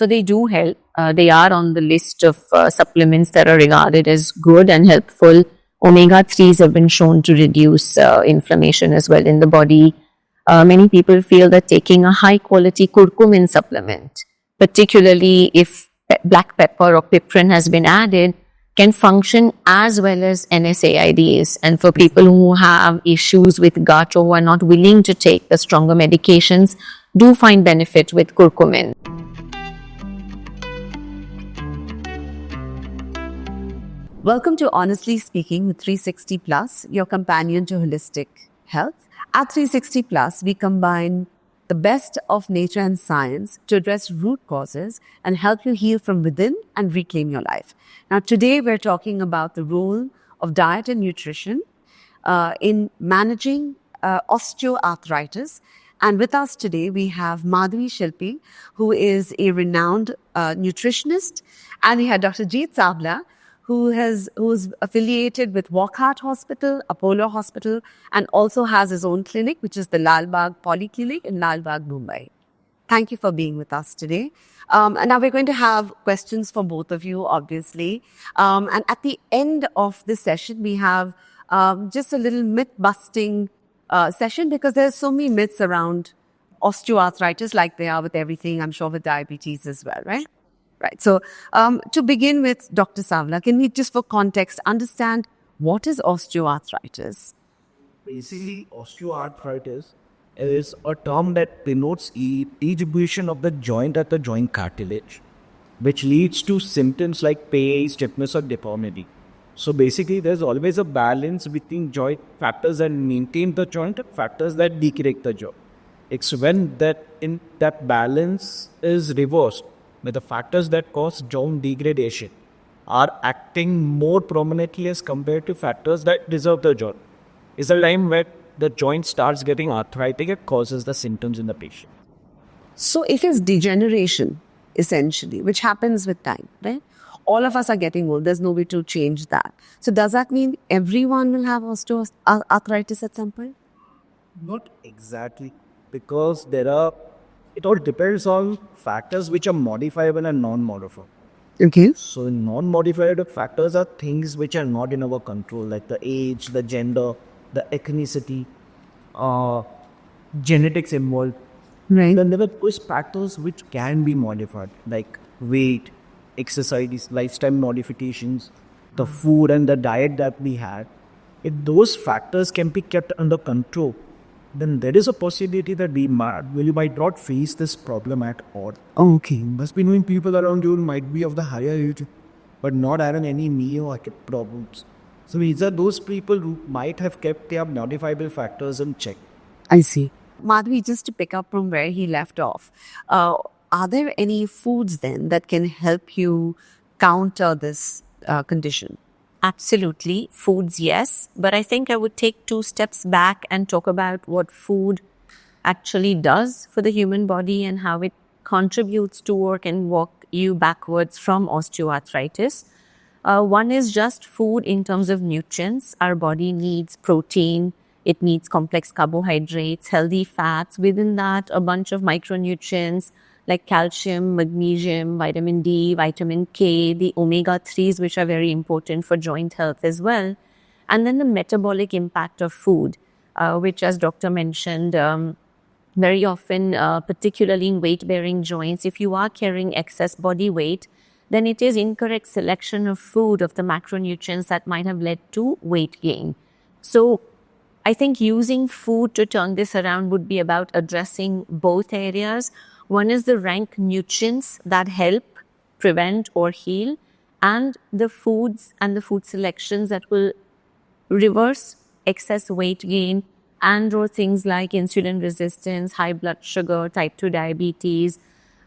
So they do help. They are on the list of supplements that are regarded as good and helpful. Omega 3s have been shown to reduce inflammation as well in the body. Many people feel that taking a high quality curcumin supplement, particularly if black pepper or piprin has been added, can function as well as NSAIDs. And for people who have issues with gut or who are not willing to take the stronger medications, do find benefit with curcumin. Welcome to Honestly Speaking with 360 Plus, your companion to holistic health. At 360 Plus, we combine the best of nature and science to address root causes and help you heal from within and reclaim your life. Now, today we're talking about the role of diet and nutrition in managing osteoarthritis. And with us today, we have Madhavi Shilpi, who is a renowned nutritionist, and we have Dr. Jeet Savla, who's affiliated with Wockhardt Hospital, Apollo Hospital, and also has his own clinic, which is the Lal Bagh Polyclinic in Lal Bagh, Mumbai. Thank you for being with us today. And now we're going to have questions for both of you, obviously. And at the end of this session, we have just a little myth-busting session, because there's so many myths around osteoarthritis, like they are with everything, I'm sure with diabetes as well, right? Right. So to begin with, Dr. Savla, can we just for context understand what is osteoarthritis? Basically, osteoarthritis is a term that denotes degeneration of the joint at the joint cartilage, which leads to symptoms like pain, stiffness, or deformity. So basically, there's always a balance between joint factors that maintain the joint and factors that degrade the joint. It's when that balance is reversed, where the factors that cause joint degradation are acting more prominently as compared to factors that deserve the joint, is the time where the joint starts getting arthritic. It causes the symptoms in the patient. So if it's degeneration, essentially, which happens with time, right? All of us are getting old. There's no way to change that. So does that mean everyone will have osteoarthritis at some point? Not exactly, because it all depends on factors which are modifiable and non-modifiable. Okay. So non-modifiable factors are things which are not in our control, like the age, the gender, the ethnicity, genetics involved. Right. Then there are those factors which can be modified, like weight, exercise, lifestyle modifications, the food and the diet that we had. If those factors can be kept under control, then there is a possibility that you might not face this problem at all. Okay. Must be knowing people around you might be of the higher age, but not having any neo-acute problems. So these are those people who might have kept their modifiable factors in check. I see. Madhavi, just to pick up from where he left off, are there any foods then that can help you counter this condition? Absolutely. Foods, yes. But I think I would take 2 steps back and talk about what food actually does for the human body and how it contributes to or can walk you backwards from osteoarthritis. One is just food in terms of nutrients. Our body needs protein. It needs complex carbohydrates, healthy fats. Within that, a bunch of micronutrients like calcium, magnesium, vitamin D, vitamin K, the omega 3s, which are very important for joint health as well. And then the metabolic impact of food, which, as doctor mentioned, very often, particularly in weight-bearing joints, if you are carrying excess body weight, then it is incorrect selection of food of the macronutrients that might have led to weight gain. So I think using food to turn this around would be about addressing both areas. One is the rank nutrients that help prevent or heal, and the foods and the food selections that will reverse excess weight gain and or things like insulin resistance, high blood sugar, type 2 diabetes,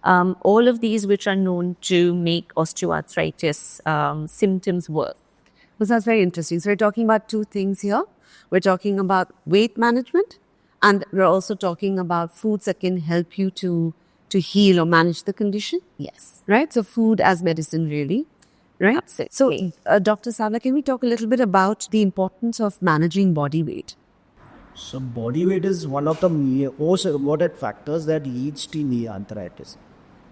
all of these which are known to make osteoarthritis symptoms worse. So that's very interesting. So we're talking about 2 things here. We're talking about weight management, and we're also talking about foods that can help you to heal or manage the condition. Yes. Right? So food as medicine, really. Right? Absolutely. So Dr. Savla, can we talk a little bit about the importance of managing body weight? So body weight is one of the most important factors that leads to knee arthritis,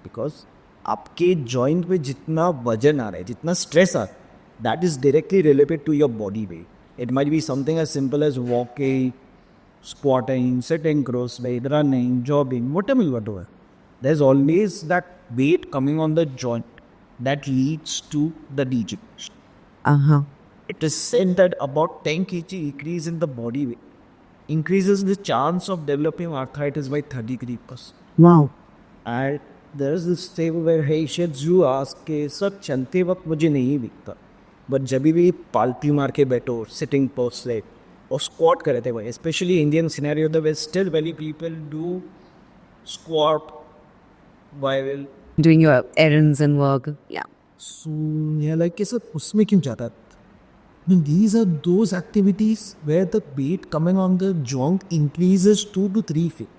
because आपके joint पे जितना वजन आ रहा है, जितना stress आ रहा है, that is directly related to your body weight. It might be something as simple as walking, squatting, sitting cross-legged, running, jogging, whatever you are doing. There's always that weight coming on the joint that leads to the degeneration. Uh-huh. It is said that about 10 kg increase in the body weight increases the chance of developing arthritis by 33%. Wow. And there's this table where patients you ask के sir चलते वक्त मुझे नहीं दिखता, but जब भी पालती मार के बैठो, सिटिंग पोस्ट और स्क्वाट कर रहे थे भाई, specially Indian scenario the way still very people do squat while Doing your errands and work. Yeah. so yeah, like कि सर उसमें क्यों जाता है? I mean, these are those activities where the weight coming on the joint increases 2 to 3 feet.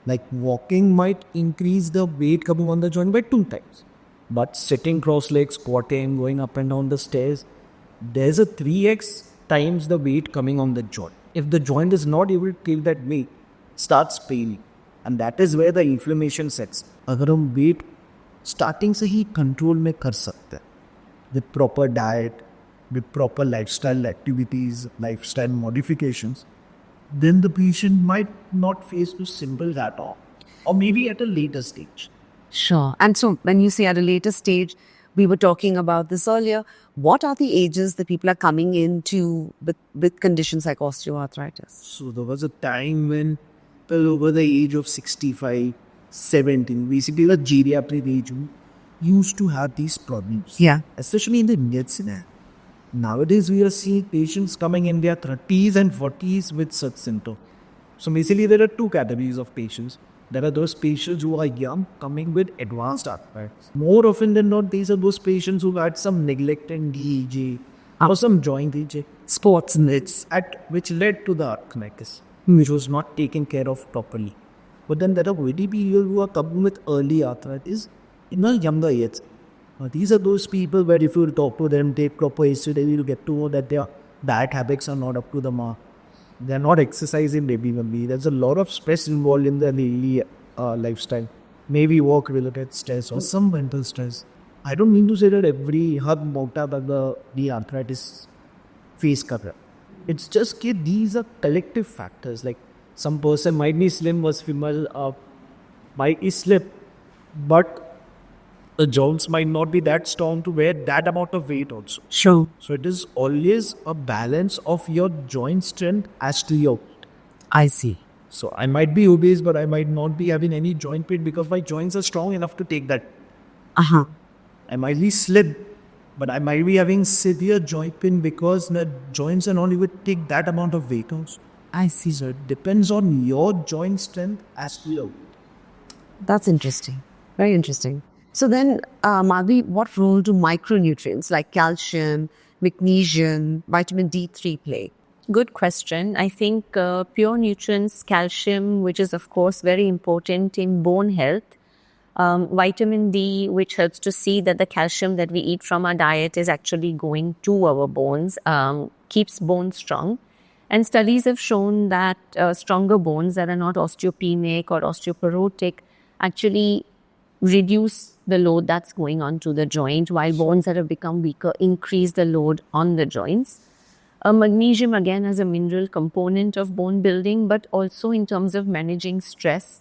Like walking might increase the weight coming on the joint by 2 times. But sitting cross-legged, squatting, going up and down the stairs, there's a 3x times the weight coming on the joint. If the joint is not able to take that weight, it starts paining. And that is where the inflammation sets. अगर हम weight starting से ही control में कर सकते हैं, with proper diet, with proper lifestyle activities, lifestyle modifications, then the patient might not face those symptoms at all. Or maybe at a later stage. Sure. And so when you say at a later stage, we were talking about this earlier. What are the ages that people are coming into with conditions like osteoarthritis? So there was a time when people over the age of 65, 17, basically the geriatric age, used to have these problems. Yeah. Especially in the Indian scenario. Nowadays we are seeing patients coming in their 30s and 40s with such symptoms. So basically there are two categories of patients. There are those patients who are young coming with advanced arthritis. More often than not, these are those patients who had some neglected DEJ or some joint EJ. Sports It's at which led to the arthritis, which was not taken care of properly. But then there are very people who are coming with early arthritis in a younger age. These are those people where if you talk to them, take proper history, they will get to know that their diet habits are not up to the mark. They are not exercising regularly. There's a lot of stress involved in their daily lifestyle. Maybe work-related stress or some mental stress. I don't mean to say that every hug mota the arthritis face kar raha. It's just that these are collective factors. Like some person might be slim, was female, might be slip, but the joints might not be that strong to wear that amount of weight also. Sure. So it is always a balance of your joint strength as to your weight. I see. So I might be obese, but I might not be having any joint pain because my joints are strong enough to take that. Uh-huh. I might be slim, but I might be having severe joint pain because the joints are not able to take that amount of weight also. I see. So it depends on your joint strength as to your weight. That's interesting. Very interesting. So then, Madhvi, what role do micronutrients like calcium, magnesium, vitamin D3 play? Good question. I think pure nutrients, calcium, which is of course very important in bone health, vitamin D, which helps to see that the calcium that we eat from our diet is actually going to our bones, keeps bones strong. And studies have shown that stronger bones that are not osteopenic or osteoporotic actually reduce the load that's going on to the joint, while bones that have become weaker increase the load on the joints. Magnesium, again, as a mineral component of bone building, but also in terms of managing stress.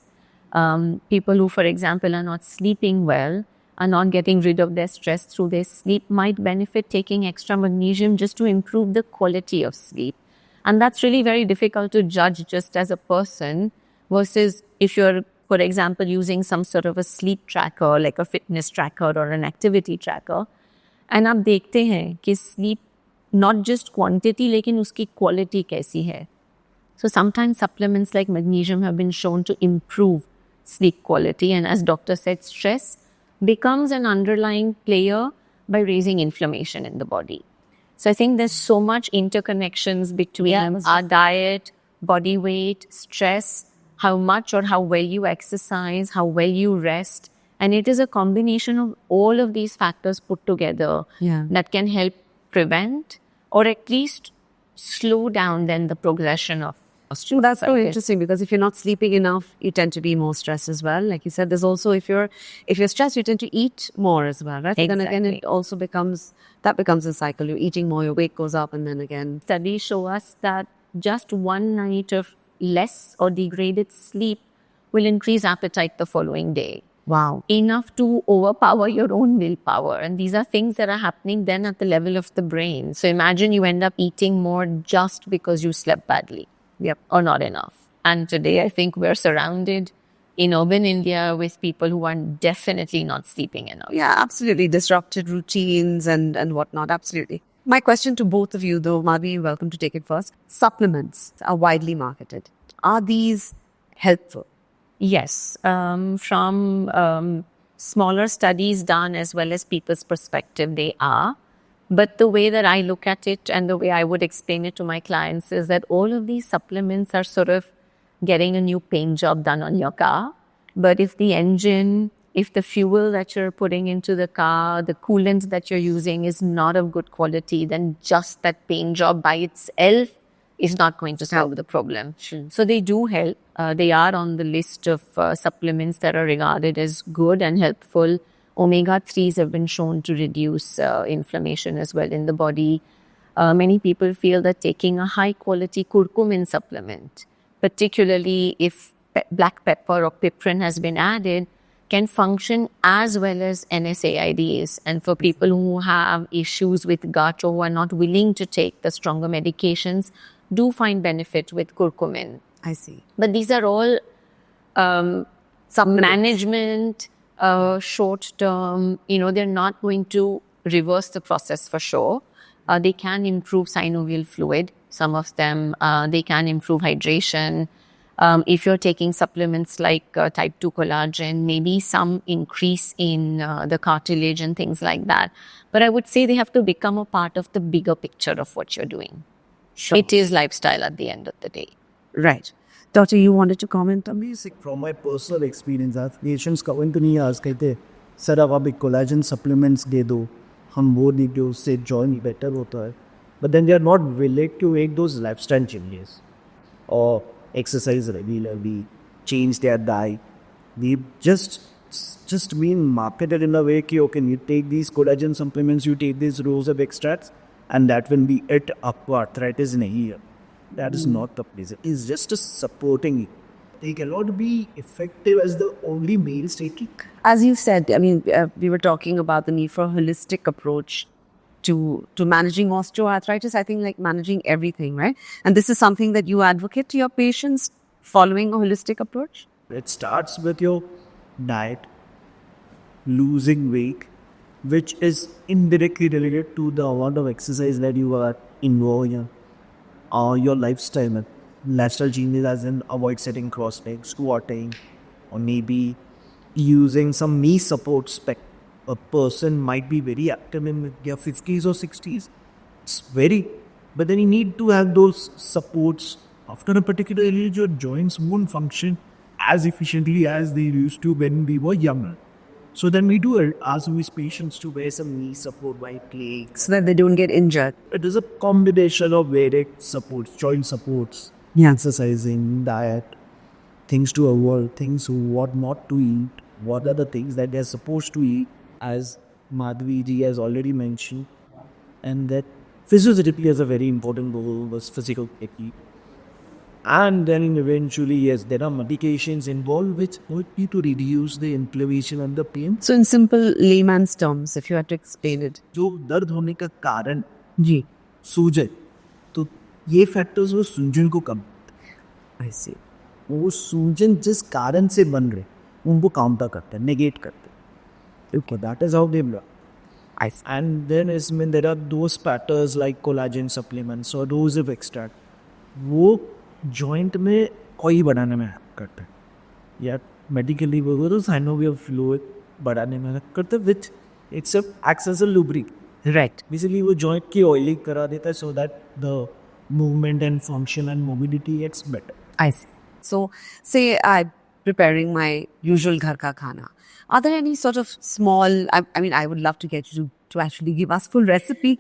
People who, for example, are not sleeping well, are not getting rid of their stress through their sleep, might benefit taking extra magnesium just to improve the quality of sleep. And that's really very difficult to judge just as a person versus if you're, for example, using some sort of a sleep tracker, like a fitness tracker or an activity tracker. And आप देखते हैं कि sleep, not just quantity, लेकिन उसकी quality कैसी है. So sometimes supplements like magnesium have been shown to improve sleep quality. And as doctor said, stress becomes an underlying player by raising inflammation in the body. So I think there's so much interconnections between our diet, body weight, stress, how much or how well you exercise, how well you rest. And it is a combination of all of these factors put together that can help prevent or at least slow down then the progression of Well, that's so interesting because if you're not sleeping enough, you tend to be more stressed as well. Like you said, there's also if you're stressed, you tend to eat more as well, right? Then again, it also becomes a cycle. You're eating more, your weight goes up, and then again, Studies show us that just one night of less or degraded sleep will increase appetite the following day. wow. Enough to overpower your own willpower. And these are things that are happening then at the level of the brain. So imagine you end up eating more just because you slept badly. Yep. Or not enough. And today I think we're surrounded in urban India with people who are definitely not sleeping enough. Yeah, absolutely. Disrupted routines and whatnot. Absolutely. My question to both of you, though, Madhvi, you're welcome to take it first. Supplements are widely marketed. Are these helpful? Yes, from smaller studies done as well as people's perspective, they are. But the way that I look at it and the way I would explain it to my clients is that all of these supplements are sort of getting a new paint job done on your car. But if the engine, if the fuel that you're putting into the car, the coolant that you're using is not of good quality, then just that paint job by itself is not going to solve the problem. So they do help. They are on the list of supplements that are regarded as good and helpful. Omega-3s have been shown to reduce inflammation as well in the body. Many people feel that taking a high-quality curcumin supplement, particularly if black pepper or piperin has been added, can function as well as NSAIDs. And for people who have issues with gut or who are not willing to take the stronger medications, do find benefit with curcumin. I see. But these are all some management, short term, they're not going to reverse the process for sure. They can improve synovial fluid. Some of them, they can improve hydration. If you're taking supplements like type 2 collagen, maybe some increase in the cartilage and things like that. But I would say they have to become a part of the bigger picture of what you're doing. Sure. It is lifestyle at the end of the day. Right. Doctor, you wanted to comment on this? From my personal experience, patients coming to me ask, कहते sir अब एक collagen supplements दे दो हम वो दे दो उससे joint better होता है but then they are not willing to make those lifestyle changes or exercise regularly, change their diet. They just being marketed in a way कि okay, you take these collagen supplements, you take these rows of extracts, and that will be it. आपको arthritis नहीं है. That is not the place. It is just a supporting it. They cannot be effective as the only meals taking. As you said, I mean, we were talking about the need for a holistic approach to managing osteoarthritis. I think like managing everything, right? And this is something that you advocate to your patients, following a holistic approach? It starts with your diet, losing weight, which is indirectly related to the amount of exercise that you are involved in, or your lifestyle. Lifestyle changes as in avoid sitting cross-legged, squatting, or maybe using some knee support. A person might be very active in their 50s or 60s. It's but then you need to have those supports. After a particular age, your joints won't function as efficiently as they used to when we were younger. So then we do ask these patients to wear some knee support while playing. So that they don't get injured. It is a combination of various supports, joint supports, exercising, diet, things to avoid, things what not to eat, what are the things that they're supposed to eat, as Madhvi ji has already mentioned, and that physiotherapy has a very important role was physical therapy. And then eventually, yes, there are medications involved which help you to reduce the inflammation and the pain. So in simple layman's terms, if you had to explain it. जो दर्द होने का कारण जी सूजन, तो ये factors वो सूजन को कम I see. वो सूजन जिस कारण से बन रहे उनको काउंटर करते हैं, नेगेट करते हैं. Okay, that is how they block. I see. And then there are those patterns like collagen supplements or those of extract. वो joint में कोई बढ़ाने में help करते हैं या medically वो तो synovial fluid बढ़ाने में help करते हैं, which itself acts as a lubricant. Right. Basically वो joint की oily करा देता है so that the movement and function and mobility gets better. I see. So say I'm preparing my usual ghar ka khana. Are there any sort of small, I mean, I would love to get you to actually give us full recipes,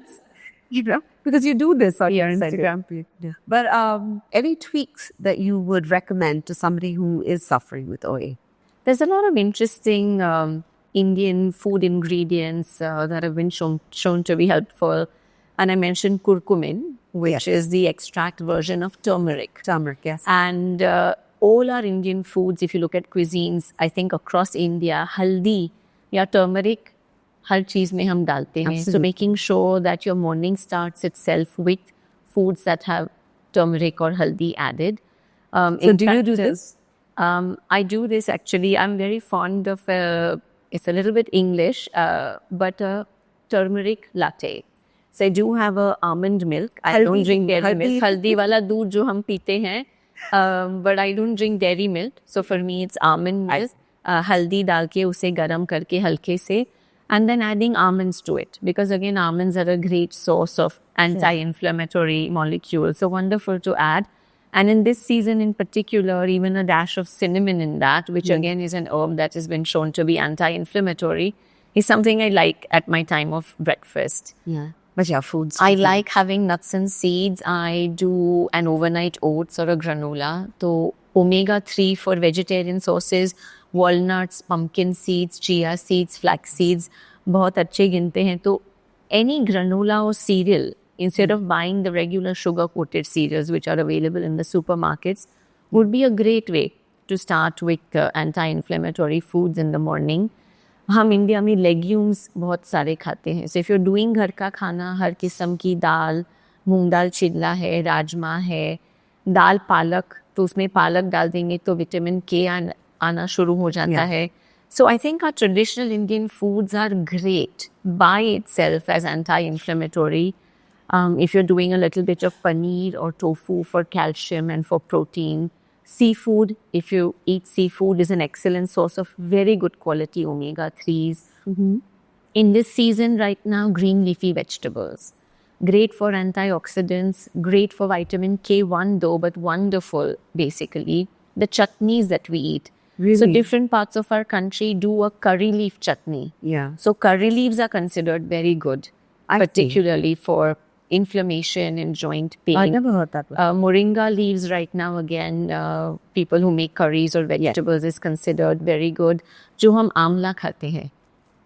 because you do this on your Yes, I do. Instagram page. Yeah. But any tweaks that you would recommend to somebody who is suffering with OA? There's a lot of interesting Indian food ingredients that have been shown to be helpful. And I mentioned curcumin, which is the extract version of turmeric. Turmeric, yes. And all our Indian foods, if you look at cuisines, I think across India, haldi या turmeric हर चीज में हम डालते हैं. So making sure that your morning starts itself with foods that have turmeric or haldi added. So do you do this? I do this actually. I'm very fond of it's a little bit English, but a turmeric latte. So I do have a almond milk. I don't drink dairy milk. Haldi wala doodh jo hum peete hain. But I don't drink dairy milk. So for me, it's almond milk. Haldi dal ke use garam karke halke se. And then adding almonds to it. Because again, almonds are a great source of anti-inflammatory molecules. So wonderful to add. And in this season in particular, even a dash of cinnamon in that, which again is an herb that has been shown to be anti-inflammatory, is something I like at my time of breakfast. Yeah. But yeah, foods. I like having nuts and seeds. I do an overnight oats or a granola. So omega-3 for vegetarian sources, walnuts, pumpkin seeds, chia seeds, flax seeds, बहुत अच्छे गिनते हैं. तो any granola or cereal, instead of buying the regular sugar-coated cereals which are available in the supermarkets, would be a great way to start with anti-inflammatory foods in the morning. हम India में legumes बहुत सारे खाते हैं. So if you're doing घर का खाना, हर किस्म की दाल, मूंग दाल चिल्ला है, राजमा है, दाल पालक, तो उसमें पालक डाल देंगे तो विटामिन के आना शुरू हो जाता है. So I think our traditional Indian foods are great by itself as anti-inflammatory. If you're doing a little bit of paneer or tofu for calcium and for protein, seafood, if you eat seafood, is an excellent source of very good quality omega-3s. In this season right now, green leafy vegetables. Great for antioxidants, great for vitamin K1 though, but wonderful basically. The chutneys that we eat. Really? So different parts of our country do a curry leaf chutney. Yeah. So curry leaves are considered very good, particularly for inflammation and joint pain. I never heard that one. Moringa leaves right now again, people who make curries or vegetables is considered very good. जो हम आंवला खाते हैं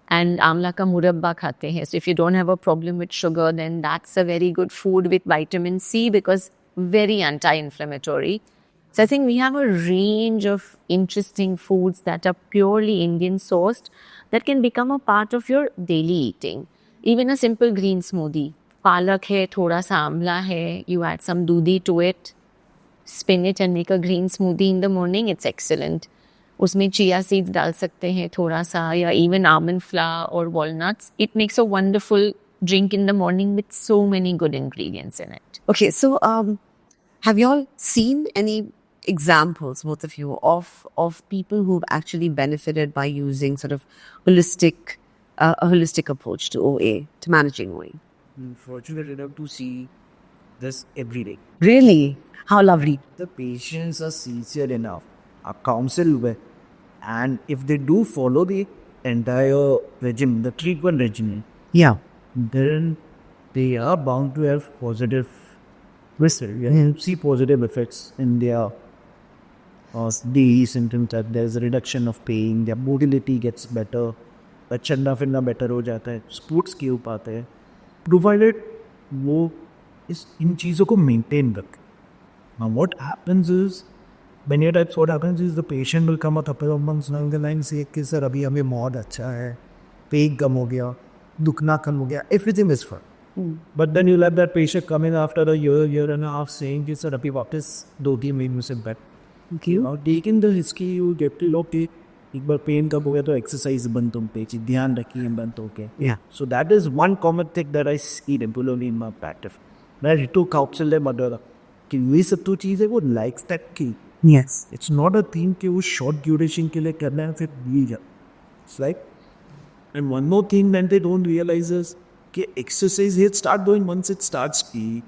and आंवला का मुरब्बा खाते हैं. So if you don't have a problem with sugar, then that's a very good food with vitamin C because very anti-inflammatory. So I think we have a range of interesting foods that are purely Indian sourced that can become a part of your daily eating. Even a simple green smoothie. Palak hai, thoda sa amla hai, you add some doodhi to it, spin it and make a green smoothie in the morning, it's excellent. उसमें chia seeds डाल सकते हैं थोड़ा सा या even almond flour or walnuts. It makes a wonderful drink in the morning with so many good ingredients in it. Okay, so have you all seen any examples, both of you, of people who've actually benefited by using sort of holistic, a holistic approach to OA, to managing OA? I'm fortunate enough to see this every day. Really? How lovely. The patients are sincere enough, are counseled with, and if they do follow the entire regimen, the treatment regimen, Yeah. then they are bound to have positive result. You see positive effects in their daily symptoms. That there's a reduction of pain, their mobility gets better, चलना फिरना better हो जाता है, sports के ऊपर आते हैं, provided वो इन चीज़ों को maintain रखें. Now what happens is, many times what happens is the patient will come a couple of months down the line say कि सर अभी हमें बहुत अच्छा है, पेन कम हो गया, दुखना कम हो गया, everything is fine. But then you let that patient come in after a year and a half saying कि सर अभी वापस 2-3 महीनों से bed. Now taking the history you get to know कि एक बार पेन कब हो गया तो एक्सरसाइज बंद तुम पे ध्यान रखिए बंद होके. Yeah. So that is one common thing that I see regularly in my practice. मैं ऋतु काउंसिल है मदर कि ये सब तो चीज़ है वो लाइक दैट की. Yes. It's not a thing कि वो short duration के लिए करना है फिर भूल जाओ. It's like, and one more thing that they don't realize is कि exercise here start doing once it starts की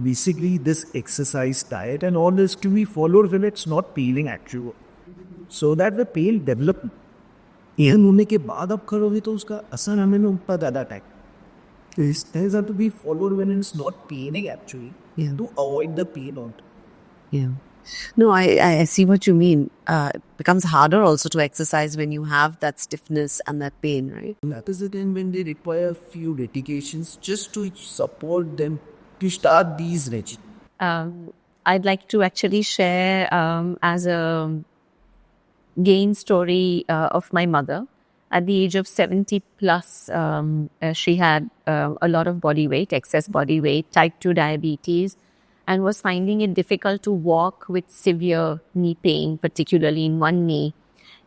basically this exercise diet and all this to be followed when it's not peeling actual. So that the pain develop. Even होने के बाद आप करोगे तो उसका असर हमें में ऊपर ज़्यादा time. Steps have to be followed when it's not paining actually. Yeah. To avoid the pain on. Yeah. No, I see what you mean. It becomes harder also to exercise when you have that stiffness and that pain, right? That is the time when they require a few dedications just to support them to start these regimens. I'd like to actually share as a gain story of my mother. At the age of 70 plus, she had a lot of body weight, excess body weight, type 2 diabetes, and was finding it difficult to walk with severe knee pain, particularly in one knee.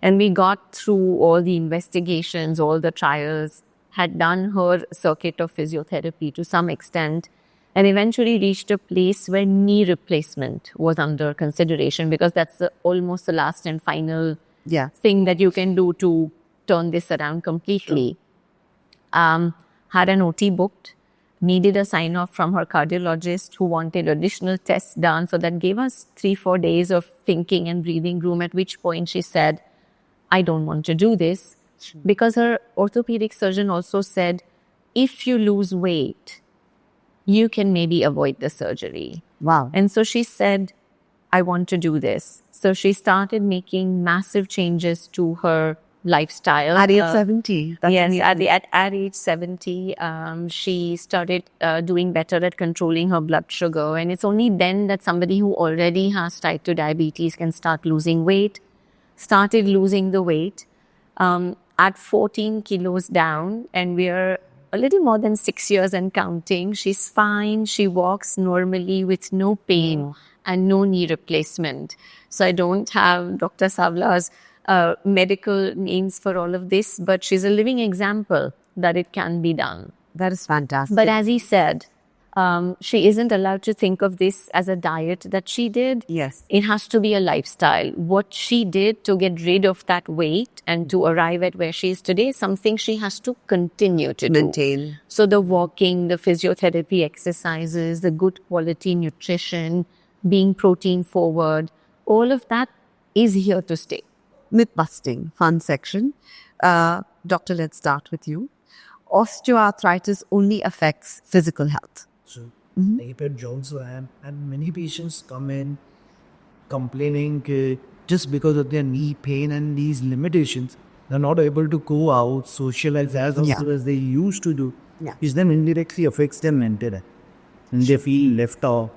And we got through all the investigations, all the trials, had done her circuit of physiotherapy to some extent, and eventually reached a place where knee replacement was under consideration, because that's almost the last and final Yeah. thing that you can do to turn this around completely. Had an OT booked, needed a sign off from her cardiologist who wanted additional tests done. So that gave us 3-4 days of thinking and breathing room, at which point she said, I don't want to do this, because her orthopedic surgeon also said, if you lose weight, you can maybe avoid the surgery. Wow. And so she said, I want to do this. So she started making massive changes to her lifestyle. At age 70. That's Yes, amazing. at age 70, she started doing better at controlling her blood sugar. And it's only then that somebody who already has type 2 diabetes can start losing weight. Started losing the weight at 14 kilos down, and we're a little more than 6 years and counting. She's fine. She walks normally with no pain and no knee replacement. So I don't have Dr. Savla's medical names for all of this, but she's a living example that it can be done. That is fantastic. But as he said, she isn't allowed to think of this as a diet that she did. Yes. It has to be a lifestyle. What she did to get rid of that weight and to arrive at where she is today is something she has to continue to Maintain. So the walking, the physiotherapy exercises, the good quality nutrition, being protein forward, all of that is here to stay. Myth busting, fun section. Doctor, let's start with you. Osteoarthritis only affects physical health. So, Napier Jones and many patients come in complaining just because of their knee pain and these limitations, they're not able to go out, socialize as often as they used to do. Yeah. Which then indirectly affects their mental health. And they feel left off.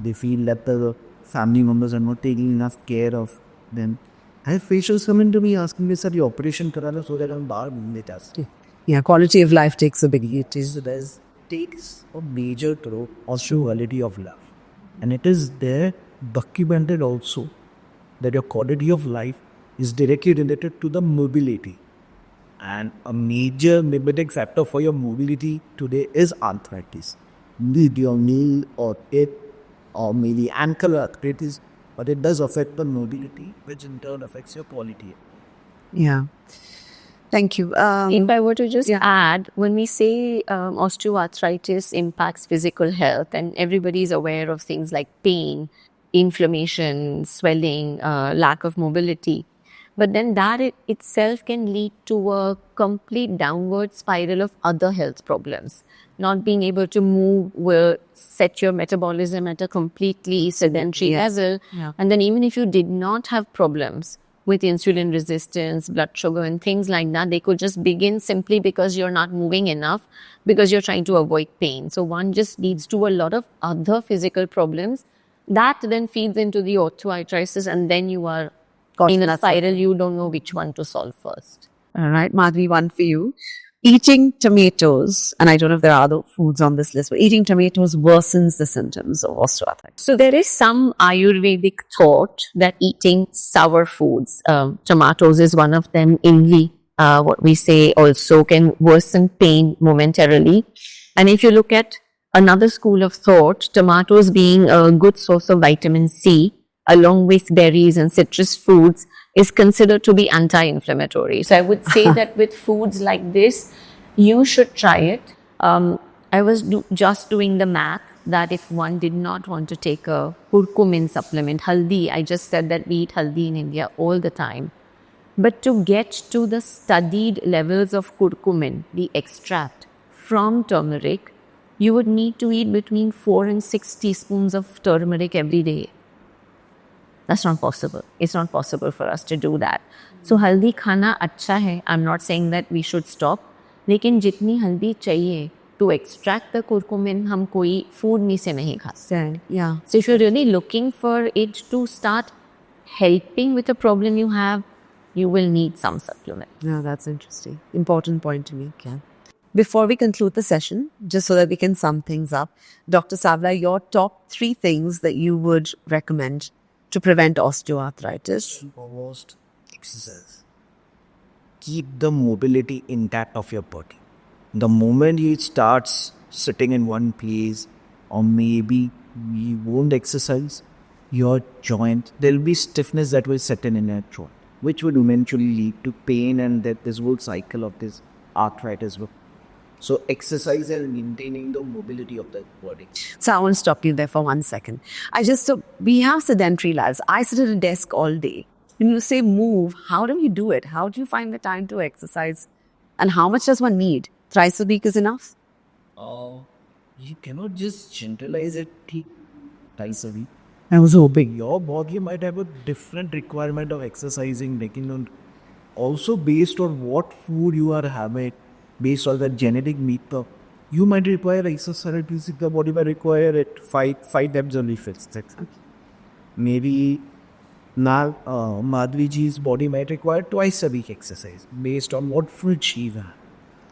They feel that the family members are not taking enough care of them. I have patients coming to me asking me, sir, your operation karana so that I'm bar meet. Yeah, quality of life takes a big hit. Takes a major toll on quality of life. And it is there documented also that your quality of life is directly related to the mobility. And a major limiting factor for your mobility today is arthritis. Be it your knee or hip or maybe ankle arthritis, but it does affect the mobility, which in turn affects your quality. Yeah. Thank you. If I were to just add, when we say osteoarthritis impacts physical health, and everybody is aware of things like pain, inflammation, swelling, lack of mobility, but then that itself can lead to a complete downward spiral of other health problems. Not being able to move will set your metabolism at a completely sedentary level. Yeah. And then even if you did not have problems with insulin resistance, blood sugar and things like that, they could just begin simply because you're not moving enough, because you're trying to avoid pain. So one just leads to a lot of other physical problems that then feeds into the osteoarthritis, and then you are in a spiral. You don't know which one to solve first. All right, Madhvi, one for you. Eating tomatoes, and I don't know if there are other foods on this list, but eating tomatoes worsens the symptoms of osteoarthritis. So there is some Ayurvedic thought that eating sour foods, tomatoes is one of them, imli, what we say also can worsen pain momentarily. And if you look at another school of thought, tomatoes being a good source of vitamin C, along with berries and citrus foods, is considered to be anti-inflammatory. So I would say that with foods like this, you should try it. I was just doing the math that if one did not want to take a curcumin supplement, haldi, I just said that we eat haldi in India all the time. But to get to the studied levels of curcumin, the extract, from turmeric, you would need to eat between 4 and 6 teaspoons of turmeric every day. That's not possible. It's not possible for us to do that. So haldi khana अच्छा है. I'm not saying that we should stop. लेकिन जितनी हल्दी चाहिए to extract the curcumin हम कोई food में से नहीं खा सकते. Yeah. So if you're really looking for it to start helping with the problem you have, you will need some supplement. Yeah, that's interesting. Important point to make. Yeah. Before we conclude the session, just so that we can sum things up, Dr. Savla, your top 3 things that you would recommend to prevent osteoarthritis? Foremost, exercise. Keep the mobility intact of your body. The moment it starts sitting in one place, or maybe you won't exercise, your joint, there'll be stiffness that will set in your joint, which would eventually lead to pain, and that this whole cycle of this arthritis will. So exercise and maintaining the mobility of the body. So I want to stop you there for 1 second. So we have sedentary lives. I sit at a desk all day. When you say move, how do you do it? How do you find the time to exercise? And how much does one need? Thrice a week is enough? You cannot just generalize it twice a week. I was hoping your body might have a different requirement of exercising, also based on what food you are having, based on the genetic makeup. You might require exercise, the body might require it 5 times only fits. Maybe now Madhvi ji's body might require twice a week exercise based on what food she has.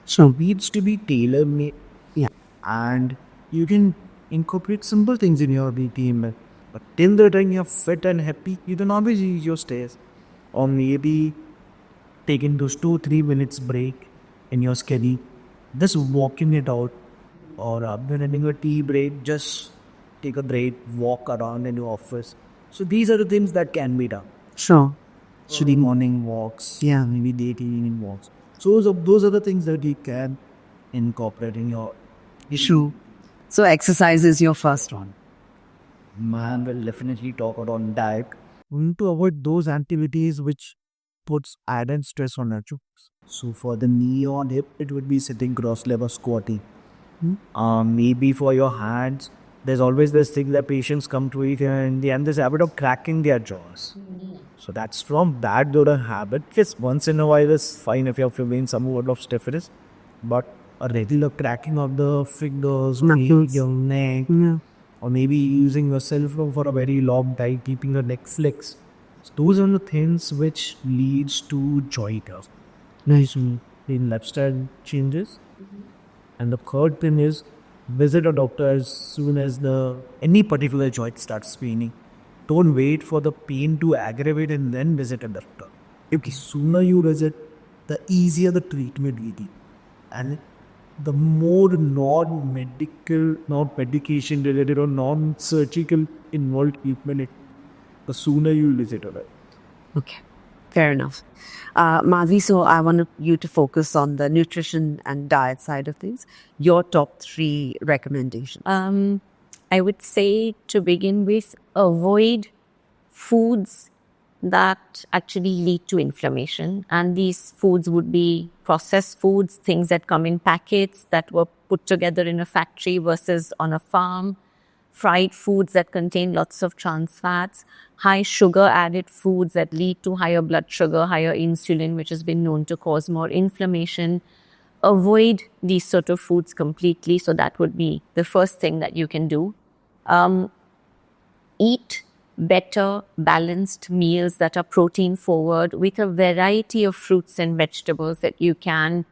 So it needs to be tailor-made. Yeah. And you can incorporate simple things in your routine. But till the time you're fit and happy, you can always use your stairs. Or maybe taking those 2-3 minutes break in your schedule, just walking it out. Or after having a tea break, just take a break, walk around in your office. So these are the things that can be done. Sure. Early morning walks, Yeah. maybe late evening walks. So those are the things that you can incorporate in your issue. So exercise is your first one. Man will definitely talk about diet. We need to avoid those activities which puts added stress on our joints. So for the knee or hip, it would be sitting cross-leg or squatting. Maybe for your hands, there's always this thing that patients come to it and they have this habit of cracking their jaws. So that's from that though habit. Just once in a while is fine if you're feeling somewhat of stiffness, but a regular cracking of the fingers, Knuckles. your neck, Yeah. or maybe using your cell phone for a very long time, keeping your neck flexed. So those are the things which leads to joint health. Nice. In lifestyle changes. And the third thing is visit a doctor as soon as any particular joint starts paining. Don't wait for the pain to aggravate and then visit a doctor. If sooner you visit, the easier the treatment will be. And the more non-medical, not medication related or non-surgical involved treatment, the sooner you visit a doctor. Okay. Fair enough. Madhvi, so I want you to focus on the nutrition and diet side of things. Your top 3 recommendations. I would say to begin with, avoid foods that actually lead to inflammation. And these foods would be processed foods, things that come in packets that were put together in a factory versus on a farm, fried foods that contain lots of trans fats, high sugar added foods that lead to higher blood sugar, higher insulin, which has been known to cause more inflammation. Avoid these sort of foods completely. So that would be the first thing that you can do. Eat better balanced meals that are protein forward with a variety of fruits and vegetables that you can.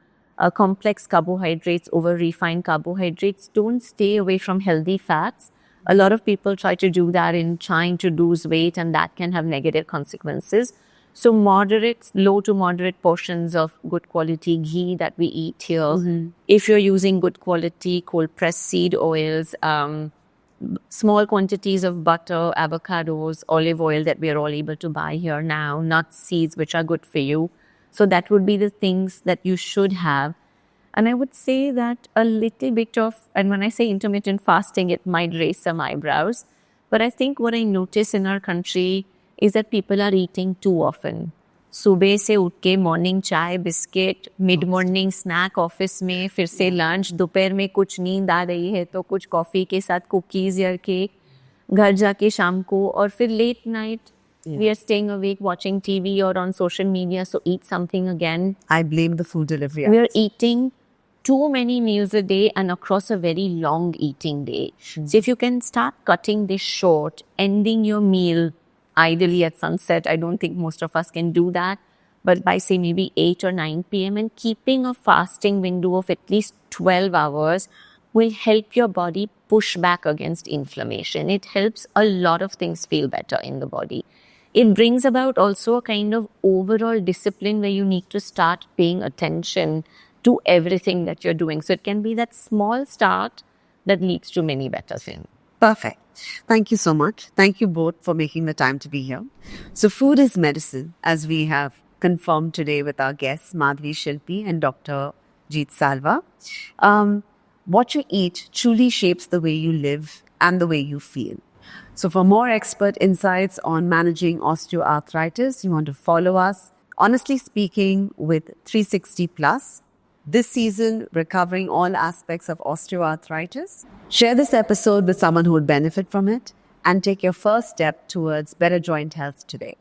Complex carbohydrates over refined carbohydrates. Don't stay away from healthy fats. A lot of people try to do that in trying to lose weight, and that can have negative consequences. So moderate, low to moderate portions of good quality ghee that we eat here. If you're using good quality cold pressed seed oils, small quantities of butter, avocados, olive oil that we are all able to buy here now, nuts, seeds, which are good for you. So that would be the things that you should have. And I would say that a little bit of, and when I say intermittent fasting, it might raise some eyebrows. But I think what I notice in our country is that people are eating too often. सुबह से उठ के morning चाय biscuit, mid morning snack office में, फिर से lunch, दोपहर में कुछ नींद आ रही है तो कुछ कॉफ़ी के साथ कुकीज़ या केक, घर जाके शाम को, और फिर late night we are staying awake watching TV or on social media, so eat something again. I blame the food delivery We are apps. eating too many meals a day and across a very long eating day. So if you can start cutting this short, ending your meal ideally at sunset, I don't think most of us can do that, but by say maybe 8 or 9 p.m. and keeping a fasting window of at least 12 hours will help your body push back against inflammation. It helps a lot of things feel better in the body. It brings about also a kind of overall discipline where you need to start paying attention to everything that you're doing. So it can be that small start that leads to many better things. Perfect. Thank you so much. Thank you both for making the time to be here. So food is medicine, as we have confirmed today with our guests, Madhvi Shilpi and Dr. Jeet Salva. What you eat truly shapes the way you live and the way you feel. So for more expert insights on managing osteoarthritis, you want to follow us, Honestly Speaking with 360 Plus. This season, recovering all aspects of osteoarthritis. Share this episode with someone who would benefit from it and take your first step towards better joint health today.